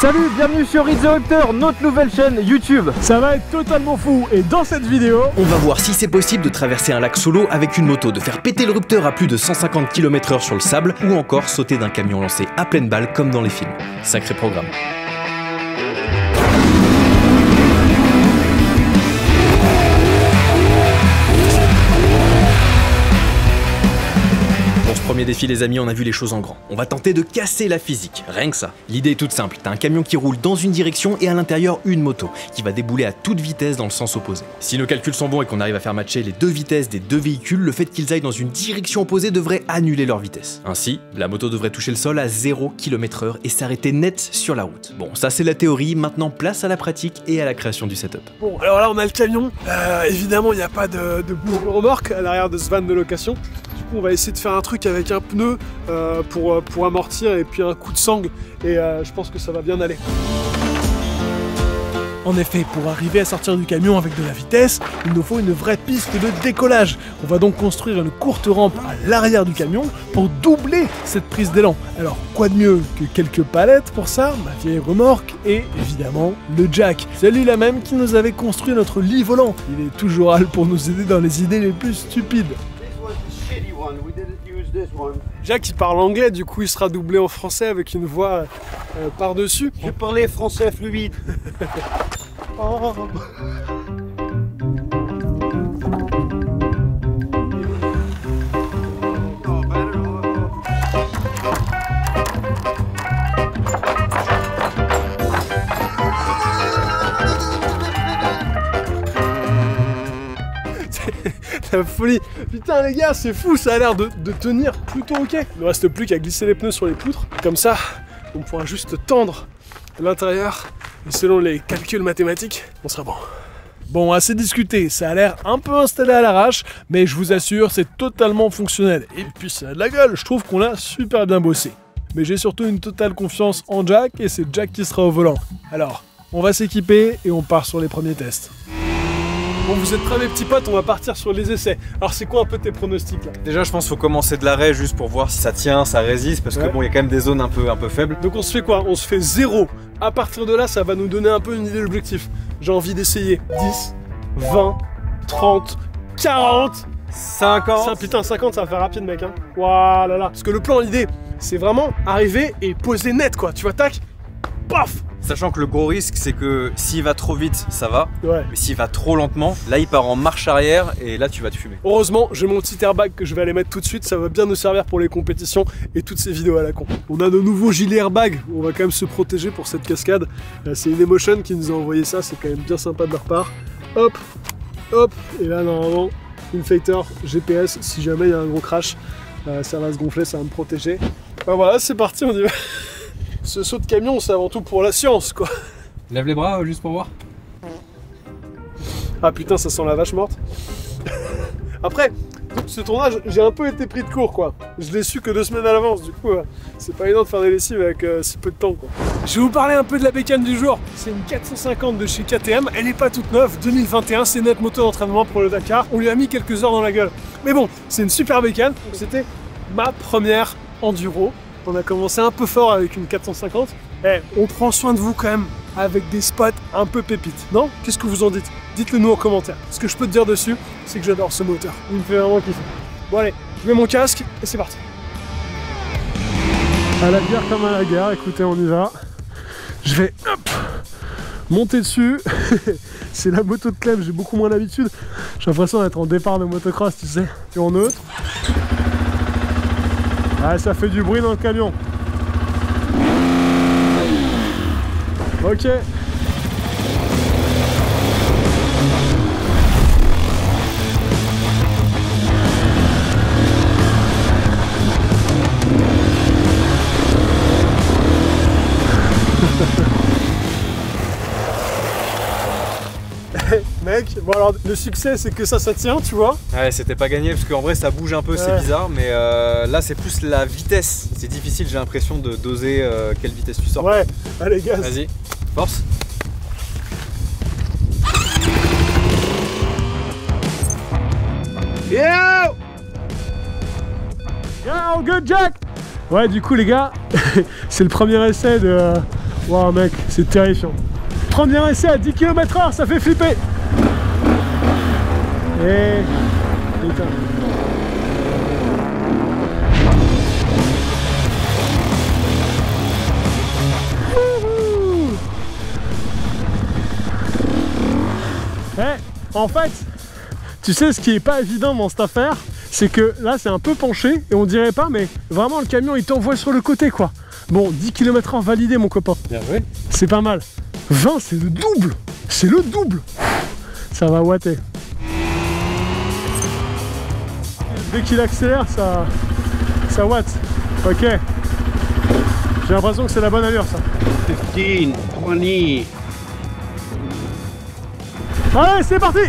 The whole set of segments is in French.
Salut, bienvenue sur Rid the Raptor, notre nouvelle chaîne YouTube. Ça va être totalement fou et dans cette vidéo, on va voir si c'est possible de traverser un lac solo avec une moto, de faire péter le Raptor à plus de 150 km/h sur le sable ou encore sauter d'un camion lancé à pleine balle comme dans les films. Sacré programme. Premier défi les amis, on a vu les choses en grand. On va tenter de casser la physique, rien que ça. L'idée est toute simple, t'as un camion qui roule dans une direction et à l'intérieur une moto, qui va débouler à toute vitesse dans le sens opposé. Si nos calculs sont bons et qu'on arrive à faire matcher les deux vitesses des deux véhicules, le fait qu'ils aillent dans une direction opposée devrait annuler leur vitesse. Ainsi, la moto devrait toucher le sol à 0 km/h et s'arrêter net sur la route. Bon, ça c'est la théorie, maintenant place à la pratique et à la création du setup. Bon, alors là on a le camion, évidemment il n'y a pas de remorque à l'arrière de ce van de location. On va essayer de faire un truc avec un pneu pour amortir et puis un coup de sangle et je pense que ça va bien aller. En effet, pour arriver à sortir du camion avec de la vitesse, il nous faut une vraie piste de décollage. On va donc construire une courte rampe à l'arrière du camion pour doubler cette prise d'élan. Alors quoi de mieux que quelques palettes pour ça, ma vieille remorque et évidemment le jack. C'est lui-là même qui nous avait construit notre lit volant. Il est toujours là pour nous aider dans les idées les plus stupides. Jack il parle anglais, du coup il sera doublé en français avec une voix par-dessus. Je parlais français fluide. Oh. La folie. Putain les gars, c'est fou, ça a l'air de tenir plutôt ok. Il ne reste plus qu'à glisser les pneus sur les poutres. Comme ça, on pourra juste tendre l'intérieur. Et selon les calculs mathématiques, on sera bon. Bon, assez discuté, ça a l'air un peu installé à l'arrache, mais je vous assure, c'est totalement fonctionnel. Et puis ça a de la gueule, je trouve qu'on l'a super bien bossé. Mais j'ai surtout une totale confiance en Jack, et c'est Jack qui sera au volant. Alors, on va s'équiper et on part sur les premiers tests. Bon, vous êtes prêts mes petits potes, on va partir sur les essais. Alors c'est quoi un peu tes pronostics là? Déjà je pense qu'il faut commencer de l'arrêt juste pour voir si ça tient, ça résiste, parce que bon, il y a quand même des zones un peu faibles. Donc on se fait quoi? On se fait 0. À partir de là, ça va nous donner un peu une idée de l'objectif. J'ai envie d'essayer 10, 20, 30, 40, 50. Putain, 50 ça va faire rapide mec hein. Voilà là. Parce que le plan, l'idée, c'est vraiment arriver et poser net quoi. Tu vois, tac, paf. Sachant que le gros risque, c'est que s'il va trop vite, ça va. Ouais. Mais s'il va trop lentement, là il part en marche arrière et là tu vas te fumer. Heureusement, j'ai mon petit airbag que je vais aller mettre tout de suite. Ça va bien nous servir pour les compétitions et toutes ces vidéos à la con. On a nos nouveaux gilets airbag. On va quand même se protéger pour cette cascade. C'est Inemotion qui nous a envoyé ça. C'est quand même bien sympa de leur part. Hop, hop. Et là, normalement, Infighter GPS. Si jamais il y a un gros crash, ça va se gonfler, ça va me protéger. Ben voilà, c'est parti, on y va. Ce saut de camion, c'est avant tout pour la science, quoi. Lève les bras juste pour voir. Ah putain, ça sent la vache morte. Après, ce tournage, j'ai un peu été pris de court, quoi. Je l'ai su que 2 semaines à l'avance, du coup, c'est pas évident de faire des lessives avec si peu de temps, quoi. Je vais vous parler un peu de la bécane du jour. C'est une 450 de chez KTM. Elle est pas toute neuve, 2021, c'est notre moto d'entraînement pour le Dakar. On lui a mis quelques heures dans la gueule. Mais bon, c'est une super bécane. C'était ma première enduro. On a commencé un peu fort avec une 450. On prend soin de vous quand même avec des spots un peu pépites. Non? Qu'est-ce que vous en dites? Dites-le nous en commentaire. Ce que je peux te dire dessus, c'est que j'adore ce moteur. Il me fait vraiment kiffer. Bon allez, je mets mon casque et c'est parti. À la bière comme à la guerre, écoutez, on y va. Je vais hop, monter dessus. C'est la moto de Clem, j'ai beaucoup moins l'habitude. J'ai l'impression d'être en départ de motocross, tu sais. Et en neutre. Ah, ça fait du bruit dans le camion. Ok. Mec, bon alors le succès c'est que ça tient, tu vois. Ouais, c'était pas gagné parce qu'en vrai ça bouge un peu, c'est bizarre, mais là c'est plus la vitesse. C'est difficile, j'ai l'impression de doser quelle vitesse tu sors. Ouais, allez gaz. Vas-y, force. Yo! Yo, good Jack! Ouais, du coup les gars, c'est le premier essai de Waouh mec, c'est terrifiant. Premier essai à 10 km/h, ça fait flipper. Et... putain. En fait, tu sais ce qui est pas évident dans cette affaire, c'est que là c'est un peu penché et on dirait pas, mais vraiment le camion il t'envoie sur le côté quoi. Bon, 10 km/h validé mon copain. Bien joué. C'est pas mal. 20 c'est le double. C'est le double. Ça va ouater. Dès qu'il accélère, ça ouate. Ok. J'ai l'impression que c'est la bonne allure ça. 15, 20. Allez, c'est parti!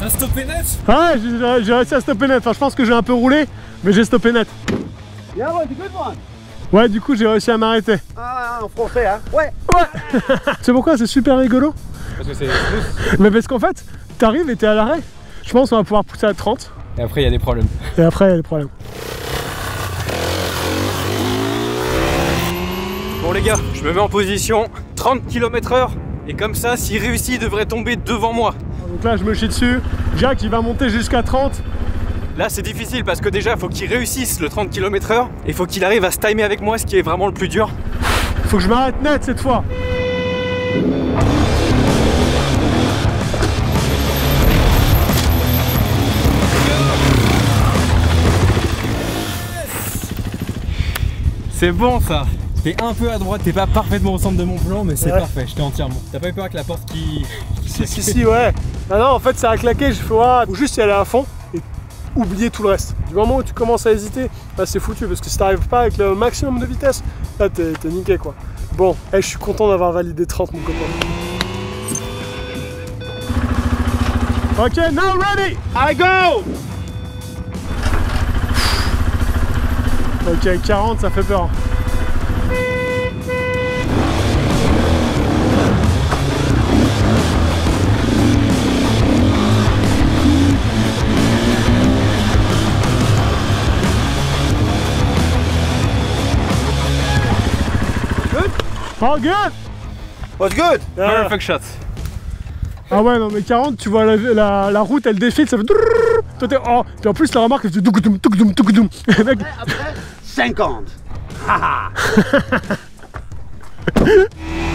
T'as stoppé net? Ouais, j'ai réussi à stopper net. Enfin, je pense que j'ai un peu roulé, mais j'ai stoppé net. Yeah, ouais, c'est good one. Ouais, du coup, j'ai réussi à m'arrêter. Ah, en français, hein? Ouais. Ouais! Tu sais pourquoi c'est super rigolo? Parce que c'est smooth. Mais parce qu'en fait, t'arrives et t'es à l'arrêt. Je pense qu'on va pouvoir pousser à 30. Et après, il y a des problèmes. Et après, il y a des problèmes. Bon les gars, je me mets en position, 30 km/h, et comme ça, s'il réussit, il devrait tomber devant moi. Donc là, je me chie dessus. Jack, il va monter jusqu'à 30. Là, c'est difficile parce que déjà, il faut qu'il réussisse le 30 km/h, et il faut qu'il arrive à se timer avec moi, ce qui est vraiment le plus dur. Faut que je m'arrête net cette fois. C'est bon ça. T'es un peu à droite, t'es pas parfaitement au centre de mon plan, mais c'est Ouais. parfait, j'étais entièrement. T'as pas eu peur avec la porte qui... Si, ouais. Ah non, en fait, ça a claqué. Je fais, faut juste y aller à fond et oublier tout le reste. Du moment où tu commences à hésiter, là, c'est foutu parce que si t'arrives pas avec le maximum de vitesse, là, t'es niqué quoi. Bon, je suis content d'avoir validé 30, mon copain. Ok, now ready! I go! Ok, 40, ça fait peur. Oh good! What's good? Perfect shot. Ah ouais non mais 40 tu vois la route elle défile ça fait drrrr. Toi t'es oh puis en plus la remarque elle fait toukudoum toukudoum toukudoum. Mec. Après, 50.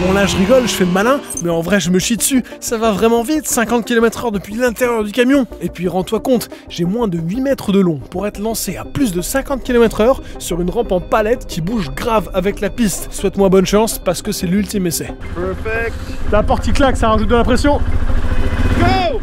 Bon là je rigole, je fais le malin, mais en vrai je me chie dessus, ça va vraiment vite, 50 km/h depuis l'intérieur du camion. Et puis rends-toi compte, j'ai moins de 8 mètres de long pour être lancé à plus de 50 km/h sur une rampe en palette qui bouge grave avec la piste. Souhaite-moi bonne chance parce que c'est l'ultime essai. Perfect. La porte qui claque, ça rajoute de la pression. Go!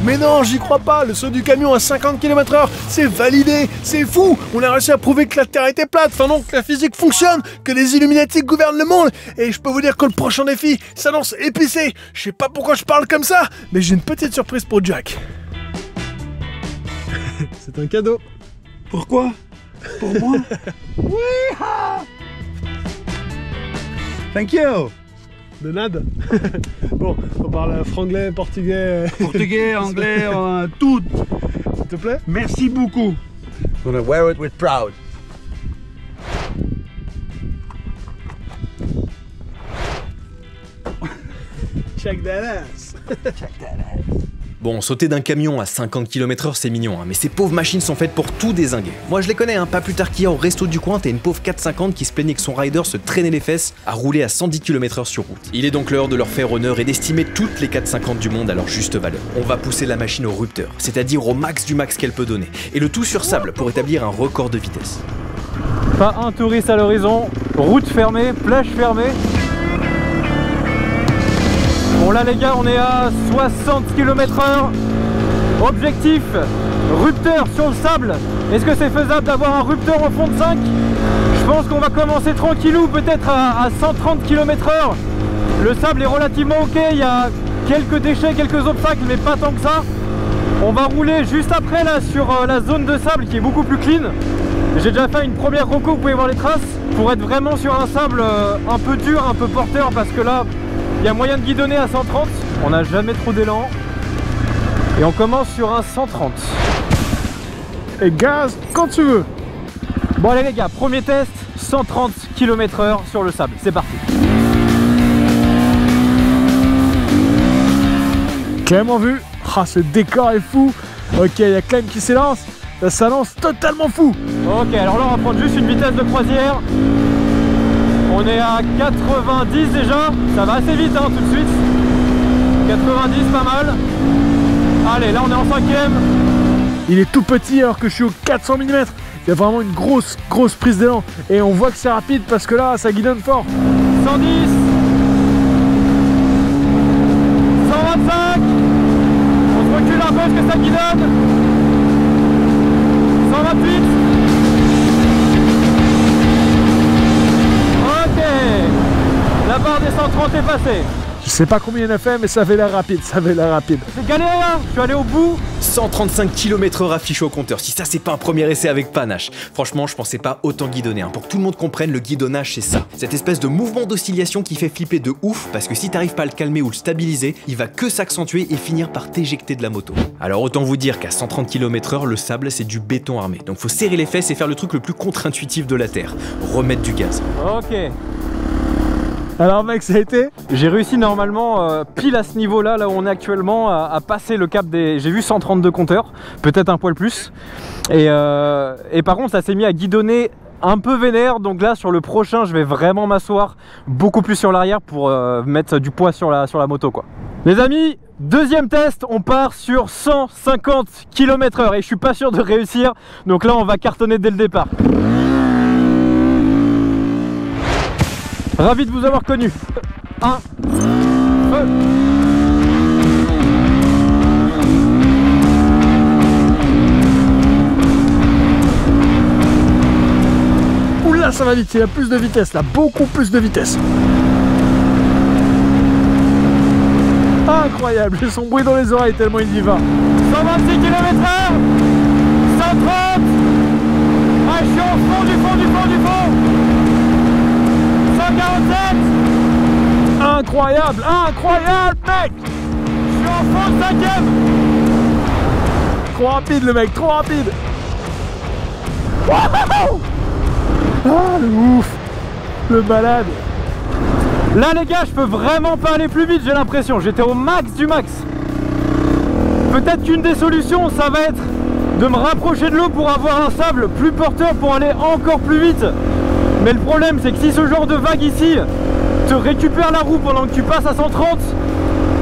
Mais non, j'y crois pas, le saut du camion à 50 km/h, c'est validé, c'est fou. On a réussi à prouver que la Terre était plate, enfin non, que la physique fonctionne, que les Illuminati gouvernent le monde. Et je peux vous dire que le prochain défi s'annonce épicé. Je sais pas pourquoi je parle comme ça, mais j'ai une petite surprise pour Jack. C'est un cadeau. Pourquoi? Pour moi? Oui! Thank you! De nada. Bon, on parle franglais, portugais. Portugais, anglais, tout. S'il te plaît? Merci beaucoup. I'm gonna wear it with proud. Check that ass. Check that ass. Bon, sauter d'un camion à 50 km/h c'est mignon, hein, mais ces pauvres machines sont faites pour tout dézinguer. Moi je les connais, hein, pas plus tard qu'hier au resto du coin, t'as une pauvre 450 qui se plaignait que son rider se traînait les fesses à rouler à 110 km/h sur route. Il est donc l'heure de leur faire honneur et d'estimer toutes les 450 du monde à leur juste valeur. On va pousser la machine au rupteur, c'est-à-dire au max du max qu'elle peut donner, et le tout sur sable pour établir un record de vitesse. Pas un touriste à l'horizon, route fermée, plage fermée. Bon là les gars, on est à 60 km/h. Objectif, rupteur sur le sable Est-ce que c'est faisable d'avoir un rupteur en fond de 5? Je pense qu'on va commencer tranquillou, peut-être à 130 km/h. Le sable est relativement ok, il y a quelques déchets, quelques obstacles, mais pas tant que ça. On va rouler juste après là sur la zone de sable qui est beaucoup plus clean. J'ai déjà fait une première reco, vous pouvez voir les traces, pour être vraiment sur un sable un peu dur, un peu porteur, parce que là, il y a moyen de guidonner à 130. On n'a jamais trop d'élan. Et on commence sur un 130. Et gaz quand tu veux. Bon allez les gars, premier test, 130 km/h sur le sable, c'est parti. Clem en vue. Ah, ce décor est fou. Ok, il y a Clem qui s'élance. Ça s'annonce totalement fou. Ok, alors là on va prendre juste une vitesse de croisière. On est à 90 déjà. Ça va assez vite hein, tout de suite. 90, pas mal. Allez, là on est en 5ème. Il est tout petit alors que je suis au 400 mm. Il y a vraiment une grosse prise d'élan. Et on voit que c'est rapide parce que là, ça guidonne fort. 110. 125. On se recule un peu parce que ça guidonne. 128. Ok. La barre des 130 est passée. Je sais pas combien il en a fait, mais ça avait l'air rapide, ça avait l'air rapide. C'est galéré hein, je suis allé au bout. 135 km/h affiché au compteur, si ça c'est pas un premier essai avec panache. Franchement, je pensais pas autant guidonner, hein. Pour que tout le monde comprenne, le guidonnage c'est ça. Cette espèce de mouvement d'oscillation qui fait flipper de ouf, parce que si t'arrives pas à le calmer ou le stabiliser, il va que s'accentuer et finir par t'éjecter de la moto. Alors autant vous dire qu'à 130 km/h, le sable c'est du béton armé. Donc faut serrer les fesses et faire le truc le plus contre-intuitif de la Terre. Remettre du gaz. Ok. Alors mec, ça a été? J'ai réussi normalement pile à ce niveau-là, là où on est actuellement, à passer le cap des... J'ai vu 132 compteurs, peut-être un poil plus. Et par contre, ça s'est mis à guidonner un peu vénère. Donc là, sur le prochain, je vais vraiment m'asseoir beaucoup plus sur l'arrière pour mettre du poids sur la moto, quoi. Les amis, deuxième test, on part sur 150 km/h et je suis pas sûr de réussir. Donc là, on va cartonner dès le départ. Ravi de vous avoir connu. 1, feu. Oula, ça va vite, il y a plus de vitesse là, beaucoup plus de vitesse. Incroyable, j'ai son bruit dans les oreilles tellement il y va. 126 km/h. 130. Ah, je suis au fond du fond du fond du fond. 147. Incroyable, incroyable mec. Je suis en fond de 5ème. Trop rapide le mec, trop rapide. Wow. Ah le ouf. Le malade. Là les gars, je peux vraiment pas aller plus vite, j'ai l'impression. J'étais au max du max. Peut-être qu'une des solutions, ça va être de me rapprocher de l'eau pour avoir un sable plus porteur pour aller encore plus vite. Mais le problème, c'est que si ce genre de vague ici te récupère la roue pendant que tu passes à 130,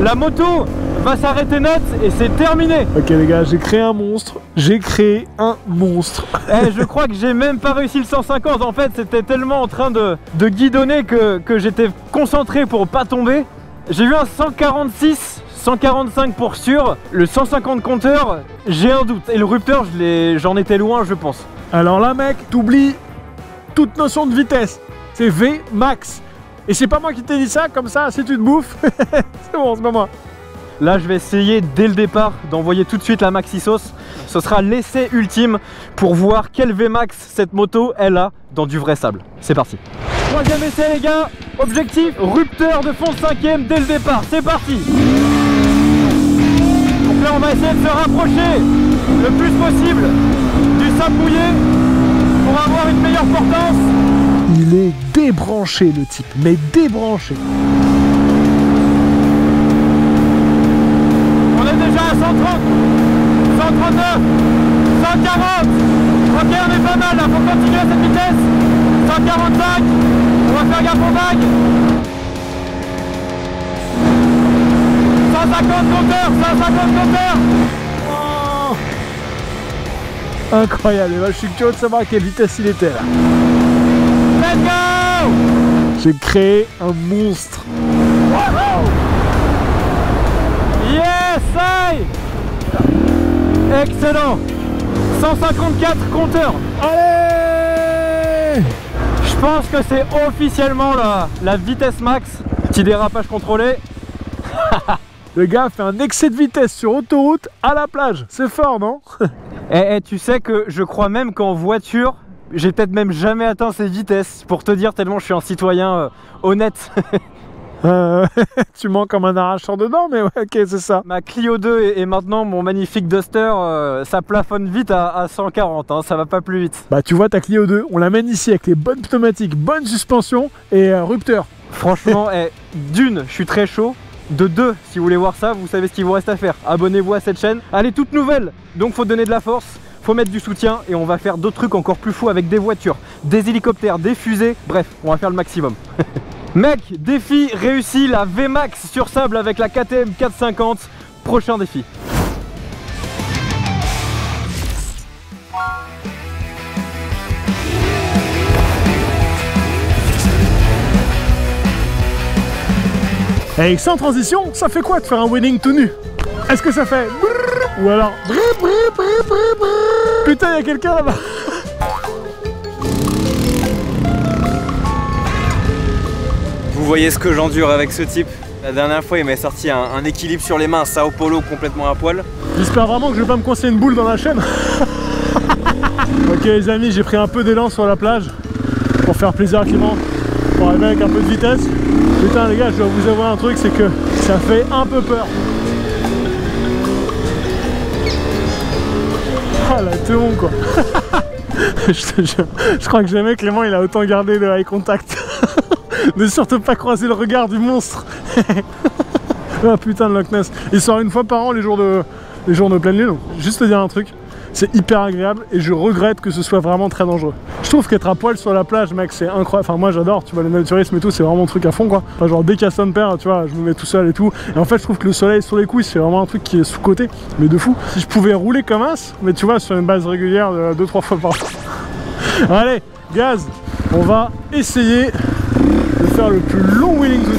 la moto va s'arrêter net et c'est terminé. Ok les gars, j'ai créé un monstre. J'ai créé un monstre. Je crois que j'ai même pas réussi le 150. En fait, c'était tellement en train de guidonner que j'étais concentré pour pas tomber. J'ai eu un 146, 145 pour sûr. Le 150 compteur, j'ai un doute. Et le rupteur, j'en étais loin, je pense. Alors là mec, t'oublies toute notion de vitesse. C'est V max. Et c'est pas moi qui t'ai dit ça, comme ça, si tu te bouffes, c'est bon, c'est pas moi. Là, je vais essayer dès le départ d'envoyer tout de suite la maxi sauce. Ce sera l'essai ultime pour voir quel VMAX cette moto elle a dans du vrai sable. C'est parti. Troisième essai les gars. Objectif, rupteur de fond de 5ème dès le départ. C'est parti. Donc là, on va essayer de se rapprocher le plus possible du sable mouillé pour avoir une meilleure portance. Il est débranché le type, mais débranché. On est déjà à 130, 139, 140. Ok, on est pas mal là, faut continuer à cette vitesse. 145, on va faire gaffe aux vagues. 150 compteurs, 150 compteurs. Oh, incroyable, je suis curieux de savoir à quelle vitesse il était là. Let's go. J'ai créé un monstre. Yes, aïe. Excellent. 154 compteurs. Allez! Je pense que c'est officiellement la vitesse max. Petit dérapage contrôlé. Le gars fait un excès de vitesse sur autoroute à la plage. C'est fort, non? Et tu sais que je crois même qu'en voiture, j'ai peut-être même jamais atteint ces vitesses. Pour te dire tellement je suis un citoyen honnête. Tu mens comme un arracheur dedans, mais ouais, ok, c'est ça. Ma Clio 2 et maintenant mon magnifique Duster, ça plafonne vite à 140, hein, ça va pas plus vite. Bah tu vois ta Clio 2, on l'amène ici avec les bonnes pneumatiques, bonne suspension et rupteur. Franchement, d'une, je suis très chaud. De 2, si vous voulez voir ça, vous savez ce qu'il vous reste à faire. Abonnez-vous à cette chaîne. Elle est toute nouvelle, donc faut donner de la force, faut mettre du soutien et on va faire d'autres trucs encore plus fous avec des voitures, des hélicoptères, des fusées. Bref, on va faire le maximum. Mec, défi réussi, la VMAX sur sable avec la KTM 450. Prochain défi. Et sans transition, ça fait quoi de faire un wedding tout nu? Est-ce que ça fait brrr, ou alors brrr, brrr, brrr, brrr, brrr. Putain, il y a quelqu'un là-bas. Vous voyez ce que j'endure avec ce type. La dernière fois il m'a sorti un équilibre sur les mains, Sao Paulo complètement à poil. J'espère vraiment que je vais pas me coincer une boule dans la chaîne. Ok les amis, j'ai pris un peu d'élan sur la plage pour faire plaisir à Clément, pour arriver avec un peu de vitesse. Putain les gars, je dois vous avouer un truc, c'est que ça fait un peu peur. Ah la théon quoi. Je te jure, je crois que jamais Clément il a autant gardé de eye contact. Ne surtout pas croiser le regard du monstre. Ah putain de Loch Ness. Il sort une fois par an les jours de pleine lune. Juste te dire un truc, c'est hyper agréable et je regrette que ce soit vraiment très dangereux. Je trouve qu'être à poil sur la plage, mec, c'est incroyable. Enfin moi j'adore, tu vois, le naturisme et tout, c'est vraiment un truc à fond quoi. Enfin, genre dès qu'il y a son père, tu vois, je me mets tout seul et tout. Et en fait je trouve que le soleil sur les couilles, c'est vraiment un truc qui est sous-côté, mais de fou. Si je pouvais rouler comme as, mais tu vois, sur une base régulière de 2-3 fois par jour. Allez, gaz, on va essayer de faire le plus long wheeling tout nu.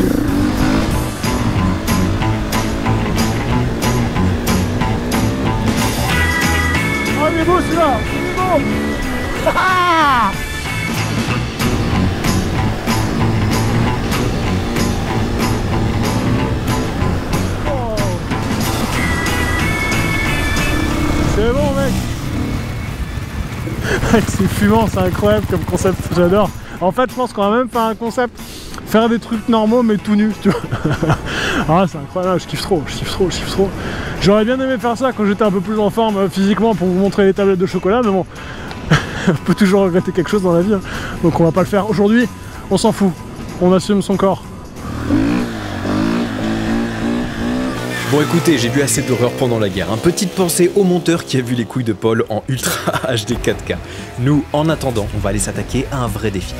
Oh il est beau celui-là, il est beau. Oh. C'est bon mec. C'est fumant, c'est incroyable comme concept, j'adore. En fait je pense qu'on va même faire un concept, faire des trucs normaux mais tout nus, tu vois. Ah c'est incroyable, je kiffe trop, je kiffe trop, je kiffe trop. J'aurais bien aimé faire ça quand j'étais un peu plus en forme physiquement pour vous montrer les tablettes de chocolat, mais bon, on peut toujours regretter quelque chose dans la vie, hein. Donc on va pas le faire. Aujourd'hui, on s'en fout, on assume son corps. Bon écoutez, j'ai vu assez d'horreur pendant la guerre. Petite pensée au monteur qui a vu les couilles de Paul en Ultra HD 4K. Nous, en attendant, on va aller s'attaquer à un vrai défi.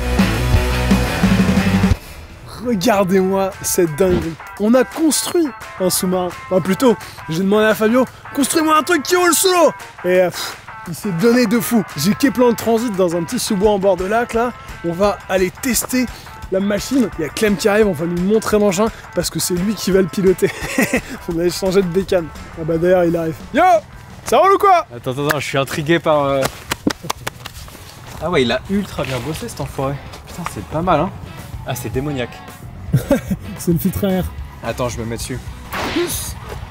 Regardez-moi cette dinguerie. On a construit un sous-marin. Enfin plutôt, j'ai demandé à Fabio, construis-moi un truc qui roule sous l'eau. Et il s'est donné de fou. J'ai Keplan de transit dans un petit sous-bois en bord de lac là. On va aller tester la machine. Il y a Clem qui arrive, on va lui montrer l'engin parce que c'est lui qui va le piloter. On va échanger de bécane. Ah bah d'ailleurs il arrive. Yo, ça roule ou quoi? Attends, je suis intrigué par... Ah ouais, il a ultra bien bossé cet enfoiré. Putain, c'est pas mal hein. Ah, c'est démoniaque. C'est le filtre à air. Attends, je me mets dessus.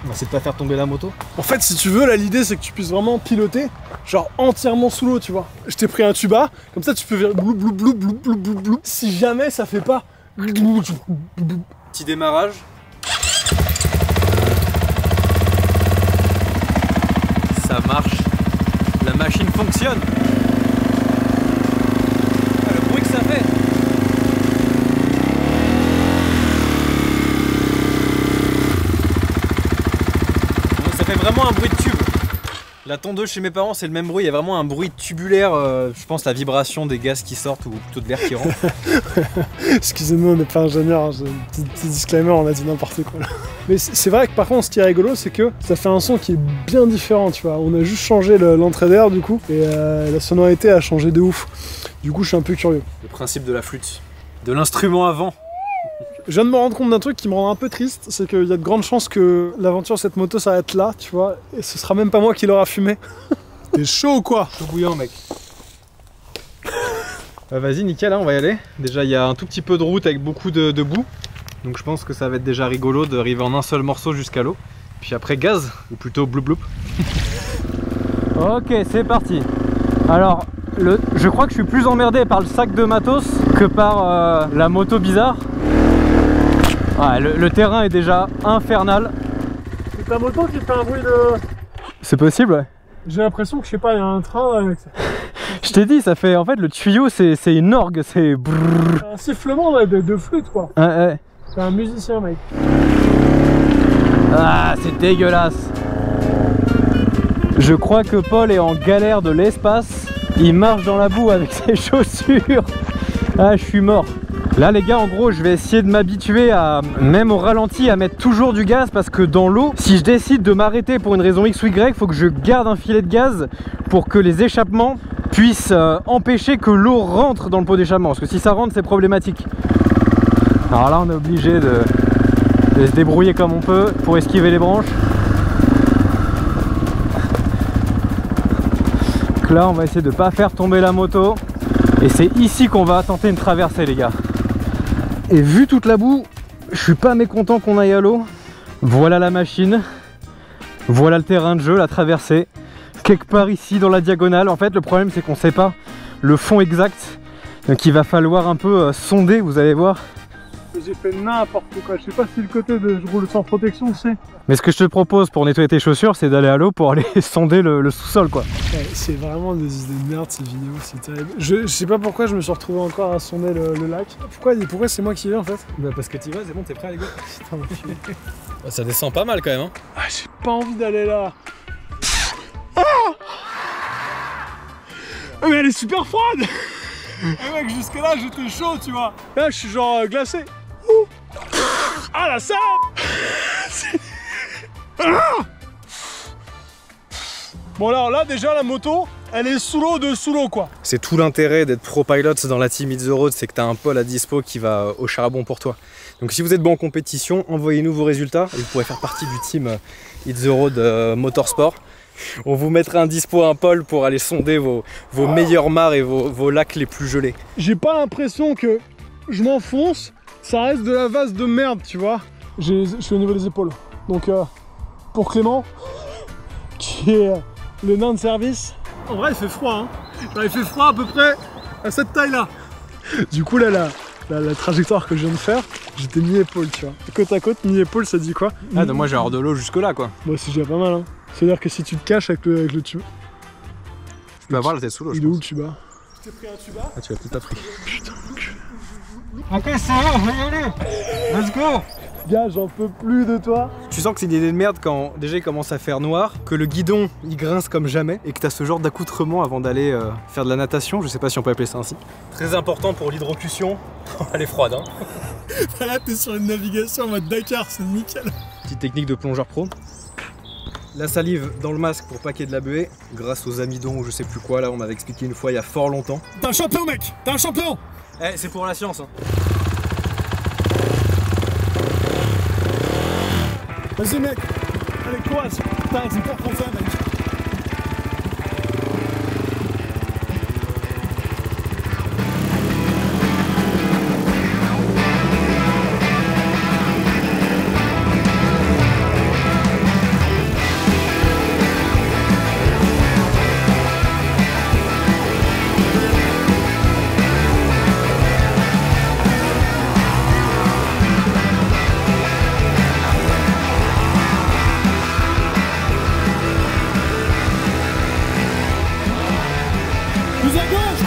On va essayer de pas faire tomber la moto. En fait, si tu veux, là, l'idée c'est que tu puisses vraiment piloter, genre entièrement sous l'eau, tu vois. Je t'ai pris un tuba, comme ça tu peux faire blou blou blou blou blou blou blou. Si jamais ça fait pas. Petit démarrage. Ça marche. La machine fonctionne. Ah, le bruit que ça fait. Vraiment un bruit de tube. La tondeuse chez mes parents c'est le même bruit, il y a vraiment un bruit tubulaire, je pense la vibration des gaz qui sortent ou plutôt de l'air qui rentre. Excusez-moi, on n'est pas ingénieur, hein, petit disclaimer, on a dit n'importe quoi là. Mais c'est vrai que par contre ce qui est rigolo c'est que ça fait un son qui est bien différent, tu vois. On a juste changé l'entrée d'air du coup et la sonorité a changé de ouf. Du coup je suis un peu curieux. Le principe de la flûte, de l'instrument à vent. Je viens de me rendre compte d'un truc qui me rend un peu triste, c'est qu'il y a de grandes chances que l'aventure de cette moto s'arrête là, tu vois, et ce sera même pas moi qui l'aura fumé. T'es chaud ou quoi? Chaud bouillant, mec. Vas-y, nickel, hein, on va y aller. Déjà, il y a un tout petit peu de route avec beaucoup de boue. Donc je pense que ça va être déjà rigolo d'arriver en un seul morceau jusqu'à l'eau. Puis après, gaz, ou plutôt bloup bloup. Ok, c'est parti. Alors, je crois que je suis plus emmerdé par le sac de matos que par la moto bizarre. Ouais, le terrain est déjà infernal. C'est ta moto qui fait un bruit de... C'est possible, ouais. J'ai l'impression que je sais pas, il y a un train avec ça. Je t'ai dit, ça fait en fait le tuyau, c'est une orgue, c'est Un sifflement de flûte quoi. Ouais, ouais. C'est un musicien mec. Ah, c'est dégueulasse. Je crois que Paul est en galère de l'espace. Il marche dans la boue avec ses chaussures. Ah, je suis mort. Là les gars, en gros, je vais essayer de m'habituer à, même au ralenti, à mettre toujours du gaz, parce que dans l'eau, si je décide de m'arrêter pour une raison X ou Y, il faut que je garde un filet de gaz pour que les échappements puissent empêcher que l'eau rentre dans le pot d'échappement, parce que si ça rentre, c'est problématique. Alors là, on est obligé de se débrouiller comme on peut pour esquiver les branches. Donc là, on va essayer de ne pas faire tomber la moto. Et c'est ici qu'on va tenter une traversée, les gars. Et vu toute la boue, je suis pas mécontent qu'on aille à l'eau. Voilà la machine. Voilà le terrain de jeu, la traversée. Quelque part ici dans la diagonale. En fait, le problème, c'est qu'on sait pas le fond exact. Donc il va falloir un peu sonder, vous allez voir. J'ai fait n'importe quoi, je sais pas si le côté de je roule sans protection c'est. Mais ce que je te propose pour nettoyer tes chaussures, c'est d'aller à l'eau pour aller sonder le sous-sol quoi. Ouais, c'est vraiment des idées de merde ces vidéos, c'est terrible. Je sais pas pourquoi je me suis retrouvé encore à sonder le lac. Pourquoi c'est moi qui vais en fait? Bah parce que t'y vas, c'est bon, t'es prêt à les go. Putain, Ça descend pas mal quand même, hein. ah, j'ai pas envie d'aller là. Ah mais elle est super froide. Et mec, jusque là j'étais chaud tu vois. Là je suis genre glacé. Ouh. Ah la salope. Ah. Bon alors là déjà la moto elle est sous l'eau de sous l'eau quoi. C'est tout l'intérêt d'être pro pilot dans la team Hit The Road, c'est que t'as un Paul à dispo qui va au charbon pour toi. Donc si vous êtes bon en compétition, envoyez-nous vos résultats et vous pourrez faire partie du team Hit The Road Motorsport. On vous mettra un dispo un Paul pour aller sonder vos meilleures mares et vos lacs les plus gelés. J'ai pas l'impression que je m'enfonce, ça reste de la vase de merde tu vois. Je suis au niveau des épaules. Donc pour Clément, qui est le nain de service, en vrai il fait froid hein. Enfin, il fait froid à peu près à cette taille là. Du coup là la trajectoire que je viens de faire, j'étais mi-épaule tu vois. Côte à côte, mi-épaule ça dit quoi? Ah donc moi j'ai hors de l'eau jusque là quoi. Bon c'est déjà pas mal hein. C'est-à-dire que si tu te caches avec le tube... Tu vas voir la tête sous l'eau je Il est où pense. le tuba? Tu t'es pris un tuba? Ah tu as tout appris. Putain Ok, ça va, on va y aller. Let's go. gars, j'en peux plus de toi. Tu sens que c'est une idée de merde quand déjà il commence à faire noir, que le guidon il grince comme jamais et que t'as ce genre d'accoutrement avant d'aller faire de la natation, je sais pas si on peut appeler ça ainsi. Très important pour l'hydrocution, elle est froide hein. Là t'es sur une navigation en mode Dakar, c'est nickel. Petite technique de plongeur pro. La salive dans le masque pour pas qu'il y ait de la buée, grâce aux amidons ou je sais plus quoi, là on m'avait expliqué une fois il y a fort longtemps. T'es un champion mec, t'es un champion. Eh c'est pour la science hein. Vas-y mec, allez croise, putain c'est pas français mec.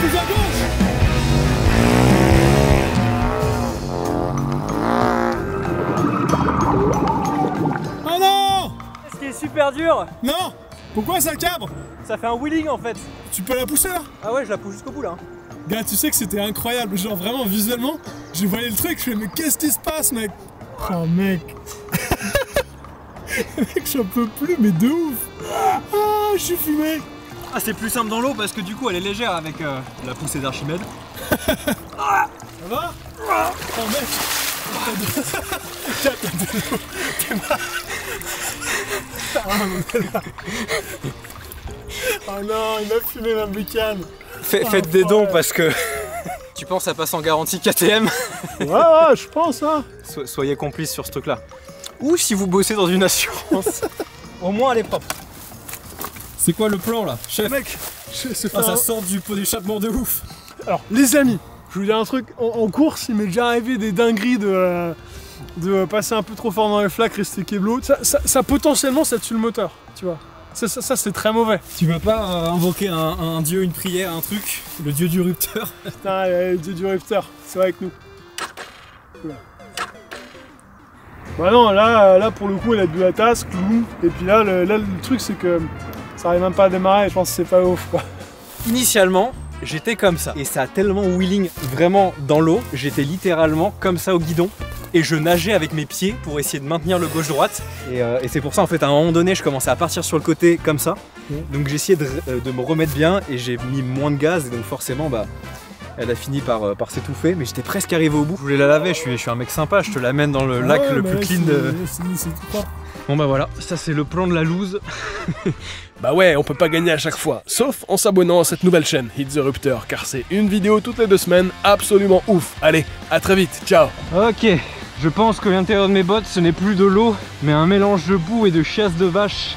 Plus à gauche. Oh non. Ce qui est super dur, Non. Pourquoi ça cabre? ça fait un wheeling en fait. Tu peux la pousser là? Ah ouais, je la pousse jusqu'au bout là. Gars, tu sais que c'était incroyable, genre vraiment visuellement, je voyais le truc, je fais mais qu'est-ce qui se passe mec? Oh mec. Mec, j'en peux plus, mais de ouf. Ah, je suis fumé. Ah c'est plus simple dans l'eau parce que du coup elle est légère avec la poussée d'Archimède. Ça va? Oh mec. Oh non, il m'a fumé ma bécane. Faites des dons parce que tu penses ça passe en garantie KTM. Ouais, je pense, hein. Soyez complices sur ce truc-là. Ou si vous bossez dans une assurance, au moins elle est propre. C'est quoi le plan là, chef? Mec, ça sort du pot d'échappement de ouf. Alors, les amis, je vous dis un truc, en course, il m'est déjà arrivé des dingueries de passer un peu trop fort dans les flaques, rester keblo. Ça potentiellement, ça tue le moteur, tu vois. Ça c'est très mauvais. Tu veux pas invoquer un dieu, une prière, un truc? Le dieu du rupteur? Putain, le dieu du rupteur, c'est vrai avec nous. Oula. Bah non, là pour le coup, elle a bu la tasse, clou. Et puis là, le truc, c'est que ça arrive même pas à démarrer, je pense que c'est pas ouf, quoi. Initialement, j'étais comme ça. Et ça a tellement wheeling vraiment dans l'eau, j'étais littéralement comme ça au guidon. Et je nageais avec mes pieds pour essayer de maintenir le gauche-droite. Et c'est pour ça, en fait, à un moment donné, je commençais à partir sur le côté comme ça. Donc j'ai essayé de me remettre bien et j'ai mis moins de gaz. Et donc forcément, bah, elle a fini par s'étouffer. Mais j'étais presque arrivé au bout. Je voulais la laver, je suis un mec sympa, je te l'amène dans le lac le plus clean de... C'est tout propre. Bon bah voilà, ça c'est le plan de la loose. Bah ouais, on peut pas gagner à chaque fois, sauf en s'abonnant à cette nouvelle chaîne, Hit the Rupteur, car c'est une vidéo toutes les 2 semaines, absolument ouf. Allez, à très vite, ciao. Ok, je pense que l'intérieur de mes bottes ce n'est plus de l'eau, mais un mélange de boue et de chiasse de vache